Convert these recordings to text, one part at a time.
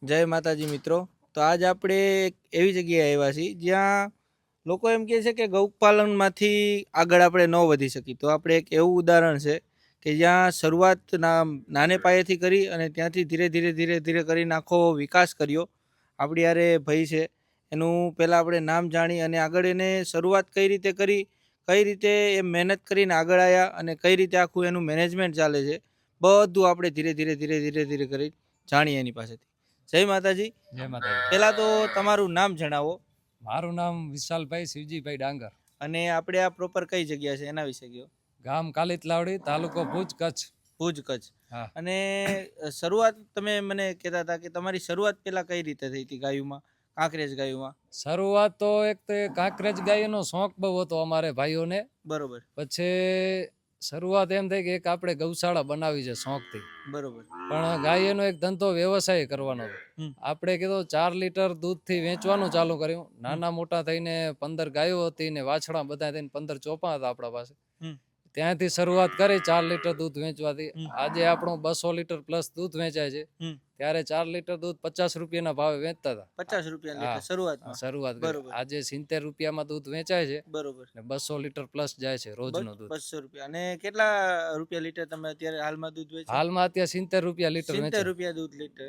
જય માતાજી મિત્રો. તો આજ આપણે એક એવી જગ્યાએ આવ્યા છીએ જ્યાં લોકો એમ કહે છે કે ગૌપાલનમાંથી આગળ આપણે ન વધી શકી. તો આપણે એક એવું ઉદાહરણ છે કે જ્યાં શરૂઆત નાને પાયેથી કરી અને ત્યાંથી ધીરે ધીરે ધીરે ધીરે કરીને આખો વિકાસ કર્યો. આપણી યારે ભાઈ છે, એનું પહેલાં આપણે નામ જાણી અને આગળ એને શરૂઆત કઈ રીતે કરી, કઈ રીતે એ મહેનત કરીને આગળ આવ્યા અને કઈ રીતે આખું એનું મેનેજમેન્ટ ચાલે છે, બધું આપણે ધીરે ધીરે ધીરે ધીરે ધીરે કરી જાણીએ એની પાસેથી. જય માતાજી. જય માતાજી. પહેલા તો તમારું નામ જણાવો. મારું નામ વિશાલભાઈ શિવજીભાઈ ડાંગર. અને આપણે આ પ્રોપર કઈ જગ્યા છે એના વિશે કહો. ગામ કાલિતલાવડી, તાલુકો ભુજ, કચ્છ. ભુજ, કચ્છ. હા. અને શરૂઆત તમે મને કહેતા હતા કે તમારી શરૂઆત પહેલા કઈ રીતે થઈ હતી ગાયુમાં, કાંકરેજ ગાયુમાં? શરૂઆત તો એક તો કાંકરેજ ગાયનો શોખ બહુ હતો અમારે ભાઈઓને. બરોબર. પછી શરૂઆત એમ થઈ કે એક આપણે ગૌશાળા બનાવી છે શોખથી. બરોબર. પણ ગાયનો એક ધંધો વ્યવસાય કરવાનો હતો. આપણે કીધું 4 લીટર દૂધથી વેચવાનું ચાલુ કર્યું. નાના મોટા થઈને 15 ગાયો હતી ને વાછડા બધા થઈને 15 ચોપા હતા આપણા પાસે. ત્યાંથી શરૂઆત કરી 4 લીટર દૂધ વેચવાથી. આજે આપણું 200 લીટર પ્લસ દૂધ વેચાય છે. ત્યારે 4 લીટર દૂધ 50 રૂપિયાના ભાવે વેચતા હતા. 50 રૂપિયા લીટર શરૂઆત. બરોબર. આજે 70 રૂપિયામાં દૂધ વેચાય છે. બરોબર. 200 લીટર પ્લસ જાય છે રોજનું દૂધ. 200 રૂપિયા. અને કેટલા રૂપિયા લીટર તમે અત્યારે હાલમાં દૂધ વેચો? હાલમાં અત્યારે 70 રૂપિયા લીટર 70 રૂપિયા દૂધ લીટર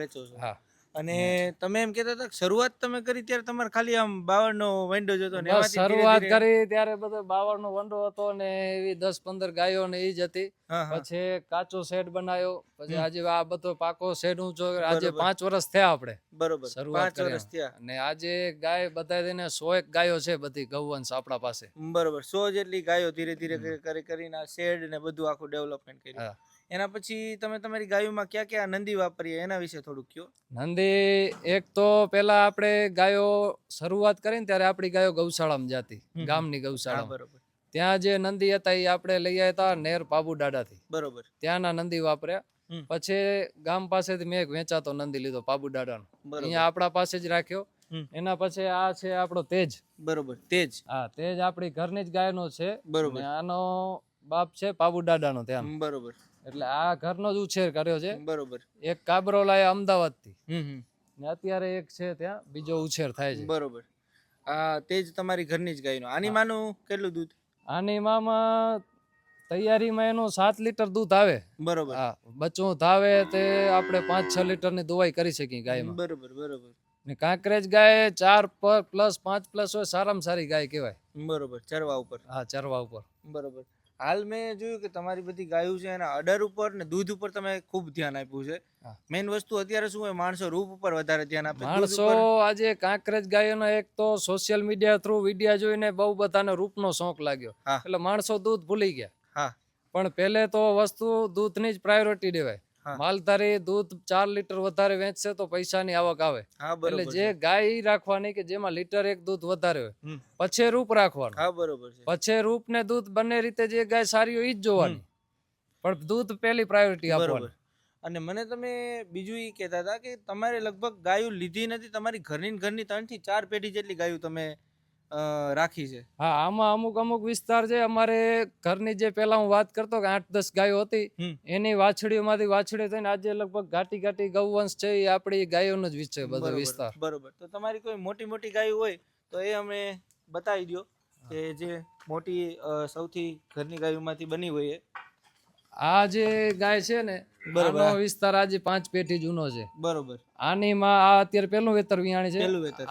વેચો છો? હા. અને તમે એમ કહેતા હતા શરૂઆત તમે કરી ત્યારે તમારે ખાલી આમ 52 નો વંડો જ હતો ને? બસ શરૂઆત કરી ત્યારે બધો 52 નો વંડો હતો ને એવી 10-15 ગાયો ને ઈ જ હતી. પછી કાચો શેડ બનાવ્યો. પછી આજે આ બધો પાકો શેડ ઊંચો. આજે 5 વર્ષ થયા આપણે. બરોબર. શરૂઆત 5 વર્ષ થયા. અને આજે ગાય બધા થઈને 101 ગાયો છે બધી ગૌવંશ આપણા પાસે. બરોબર. 100 જેટલી ગાયો ધીરે ધીરે કરીને આ શેડ ને બધું આખું ડેવલપમેન્ટ કર્યું. એના પછી તમે તમારી ગાયોમાં ક્યાં ક્યાં નંદી વાપરીએ એના વિશે થોડુંક કહો. નંદી એક તો પેલા આપણે ગાયો શરૂઆત કરીને ત્યારે આપણી ગાયો ગૌશાળામાં જતી, ગામની ગૌશાળા. બરોબર. ત્યાં જે નંદી હતા એ આપણે લઈ આવ્યા હતા નેર પાબુ દાડાથી. બરોબર. ત્યાંના નંદી વાપર્યા. પછી ગામ પાસેથી મેં એક વેચાતો નંદી લીધો પાબુ દાડાનો. અહીંયા આપણા પાસે જ રાખ્યો. એના પછી આ છે આપણો તેજ. બરોબર. તેજ. હા, તેજ આપણી ઘરની જ ગાયનો છે. બરોબર. આનો બાપ છે પાબુ દાડાનો ત્યાં. બરોબર. એટલે આ ઘરનો જ ઉછેર કર્યો છે. બરોબર. એક કાબરો લાયા અમદાવાદ થી ને અત્યારે એક છે ત્યાં બીજો ઉછેર થાય છે. બરોબર. આ તેજ તમારી ઘરની જ ગાયનો. આની માનું કેટલું દૂધ? આની મામાં તૈયારીમાં એનું 7 લીટર દૂધ આવે. બરોબર. હા, બચ્ચું ધાવે તે આપણે 5-6 લીટર ની દવાઈ કરી શકીએ ગાયમાં. બરોબર. બરોબર. ને કાંકરેજ ગાય 4 પ્લસ 5 પ્લસ હોય, સારામાં સારી ગાય કહેવાય. બરોબર. ચરવા ઉપર. હા, ચરવા ઉપર. બરોબર. હાલ મેં જોયું કે તમારી બધી ગાયો છે એના અડર ઉપર ને દૂધ ઉપર તમે ખૂબ ધ્યાન આપ્યું છે. મેઇન વસ્તુ અત્યારે શું હોય, માણસો રૂપ ઉપર વધારે ધ્યાન આપે. માણસો આજે કાંકરેજ ગાયોનો એક તો સોશિયલ મીડિયા થ્રુ વિડીયા જોઈને બહુ બધાને રૂપનો શોખ લાગ્યો. એટલે માણસો દૂધ ભૂલી ગયા. પણ પહેલે તો વસ્તુ દૂધની જ પ્રાયોરિટી દેવાય. માલધારી દૂધ 4 લીટર વધારે વેચશે તો પૈસાની આવક આવે. એટલે જે ગાય રાખવાની કે જેમાં લીટર એક દૂધ વધારે હોય, પછી રૂપ રાખવાનું. પછી રૂપ ને દૂધ બંને રીતે જે ગાય સારી હોય ઈ જ જોવાની, પણ દૂધ પહેલી પ્રાયોરિટી આપવાની. અને મને તમે બીજું એ કહેતા હતા કે તમારે લગભગ ગાયો લીધી નથી, તમારી ઘરની 3 થી 4 પેઢી જેટલી ગાયો તમે રાખી છે. હા, આમાં અમુક વિસ્તાર છે અમારે ઘરની જે પેલા હું વાત કરતો કે 8-10 ગાયો હતી, એની વાછડીઓમાંથી વાછડી થઈને આજે લગભગ ઘાટી ગૌવંશ છે એ આપણી ગાયોનો જ છે બધો વિસ્તાર. બરોબર. તો તમારી કોઈ મોટી ગાયો હોય તો એ અમે બતાવી દો કે જે મોટી સૌથી ઘરની ગાયોમાંથી બની હોય. આ જે ગાય છે ને, આનો વિસ્તાર આજે 5 પેઢી જૂનો છે. બરોબર. આની માં આ અત્યારે પેલું વેતર વિયાણી છે.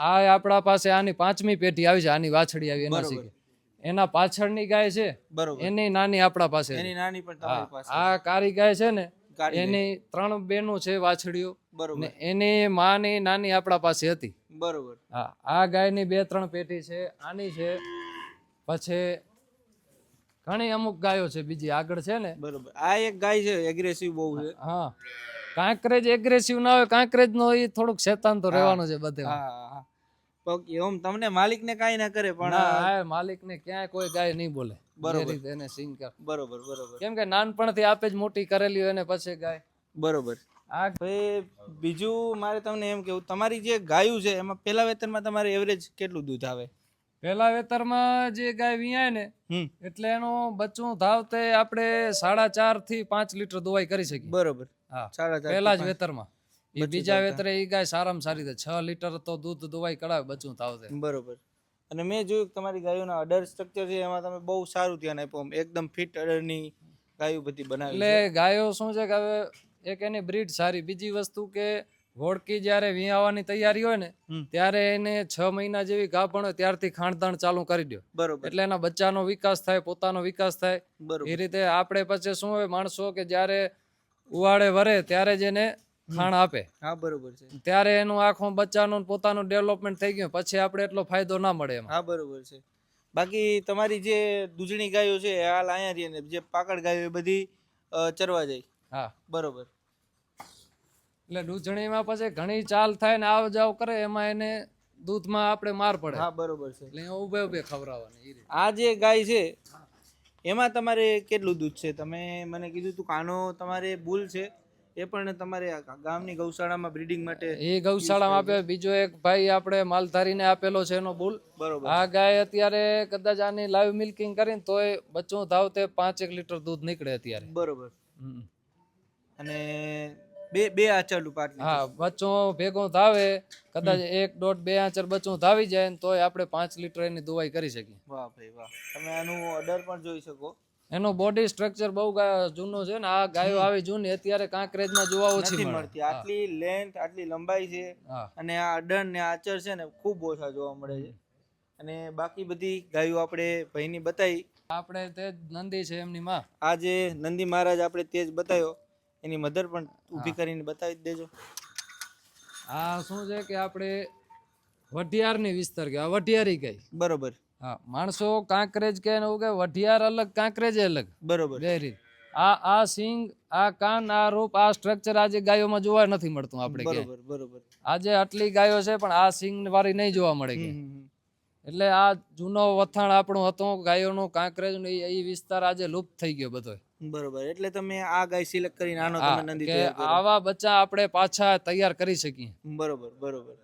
આ આપણા પાસે આની 5મી પેઢી આવી છે. આની વાછડી આવી એના શીખે. એના પાછળની ગાય છે એની નાની આપણા પાસે. એની નાની પણ તમારી પાસે. આ કારી ગાય છે ને, એની 3 બેનો છે વાછડીઓ. ને એની માની નાની આપણા પાસે હતી. બરોબર. હા, આ ગાયની 2-3 પેઢી છે. આની છે. પછી ઘણી અમુક ગાયો છે બીજી આગળ છે ને. બરોબર. આ એક ગાય છે એગ્રેસિવ બહુ છે. હા, કાંકરેજ એગ્રેસિવ ના હોય, કાંકરેજ નો એ થોડુંક શેતાન તો રહેવાનું છે બધે. એમ તમને માલિક ને કાઈ ના કરે, પણ માલિક ને ક્યાંય કોઈ ગાય નહીં બોલે. બરોબર. એને સિંગ કર. બરોબર. કેમ કે નાનપણથી આપે જ મોટી કરેલી હોય ને પછી ગાય. બરોબર. આ ભાઈ બીજું મારે તમને એમ કેવું, તમારી જે ગાયું છે એમાં પહેલા વેતરમાં તમારે એવરેજ કેટલું દૂધ આવે? પહેલા વેતરમાં જે ગાય વિયાય ને એટલે એનું બચ્ચું ધાવતે આપણે 4.5 થી 5 લીટર દવાઈ કરી શકીએ. બરોબર. હા, પહેલા જ વેતરમાં. એ બીજા વેતરે એ ગાય સારામાં સારી છે. 6 લીટર તો દૂધ દુવાઈ કઢાવે બચ્ચું થાવશે. બરોબર. અને મેં જોયું કે તમારી ગાયોના અડર સ્ટ્રક્ચર છે એમાં તમે બહુ સારું ધ્યાન આપ્યું, એકદમ ફિટ અડરની ગાયો બધી બનાવી છે. એટલે ગાયો શું છે કે હવે એક એની બ્રીડ સારી, બીજી વસ્તુ કે ઘોડકી જ્યારે વિયાવાની તૈયારી હોય ને ત્યારે એને 6 મહિના જેવી ગાભણ હોય ત્યારથી ખાણદાણ ચાલુ કરી દો. બરોબર. એટલે એના બચ્ચાનો વિકાસ થાય, પોતાનો વિકાસ થાય. બરોબર. એ રીતે આપણે પછી શું હોય માણસો કે જ્યારે ઉવાડે વરે ત્યારે જ એને ખાણ આપે. હા બરોબર છે. ત્યારે એનું આખું બચ્ચાનું પોતાનું ડેવલપમેન્ટ થઈ ગયું, પછી આપણે એટલો ફાયદો ના મળે એમાં. હા બરોબર છે. બાકી તમારી જે દૂધણી ગાયો છે હાલ અહીંયા રહી ને જે પાકડ ગાયો એ બધી ચરવા જાય. હા બરોબર. એટલે દૂધણીમાં પછી ઘણી ચાલ થાય ને આવ જાવ કરે એમાં એને દૂધમાં આપણે માર પડે. હા બરોબર છે. એટલે ઉભે ઉભે ખવડાવવાની એ રીતે. આ જે ગાય છે એમાં તમારે કેટલું દૂધ છે? તમે મને કીધું તું કાનો તમારે બુલ છે, એ પણ તમારે ગામની ગૌશાળામાં બ્રીડિંગ માટે એ ગૌશાળામાં આપે. બીજો એક ભાઈ આપણે માલધારીને આપેલો છે એનો બુલ. બરોબર. આ ગાય અત્યારે કદાચ આની લાઈવ મિલ્કિંગ કરીને તોય બચ્ચું ધાવતે 5-1 લીટર દૂધ નીકળે અત્યારે. બરોબર. અને બે આચરલું પાટલું. હા, બચ્ચું ભેગું ધાવે કદાચ 1.5-2 આંચર બચ્ચું ધાવી જાય ને તોય આપણે 5 લીટર એની દુવાઈ કરી શકીએ. વાહ ભાઈ વાહ. તમે આનું ઓર્ડર પણ જોઈ શકો. એનો બોડી સ્ટ્રક્ચર બહુ જૂનો છે ને. આ ગાયો આવી જૂની અત્યારે કાંકરેજમાં જોવા ઓછી મળતી. આટલી લેન્થ, આટલી લંબાઈ છે અને આ અડર ને આચર છે ને ખૂબ ઓછા જોવા મળે છે. અને બાકી બધી ગાયો આપણે ભાઈની બતાવી. આપણે તે નંદી છે એમની માં. આ જે નંદી મહારાજ આપણે તેજ બતાવ્યો એની મધર પણ ઊભી કરીને બતાવી દેજો. આ શું છે કે આપણે વઢિયારની વિસ્તાર કે વઢિયારી ગઈ. બરોબર. હા, માણસો કાંકરેજ કે એવું કે વઢિયાર અલગ કાંકરેજ અલગ. બરોબર. બે રીત. આ સિંગ, આ કાન, આ રૂપ, આ સ્ટ્રક્ચર આજે ગાયોમાં જોવા નથી મળતું આપણે. બરોબર. બરોબર. આજે આટલી ગાયો છે પણ આ સિંગ વાળી નહીં જોવા મળે કે. એટલે આ જૂનો વથાણ આપણું હતું ગાયોનું કાંકરેજ એ વિસ્તાર આજે લુપ્ત થઈ ગયો બધો. બરોબર. એટલે તમે આ ગાય સિલેક્ટ કરીને આનો તમે નંદી કે આવા બચ્ચા આપણે પાછા તૈયાર કરી શકીએ. બરોબર. બરોબર.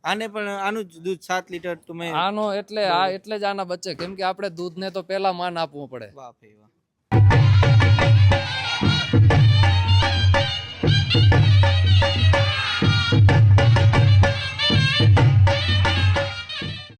આને પણ આનું જ દૂધ 7 લીટર તમે આનો એટલે આ એટલે જ આના બચ્ચે, કેમ કે આપણે દૂધને તો પહેલા માન આપવું પડે. વાહ ભાઈ વાહ.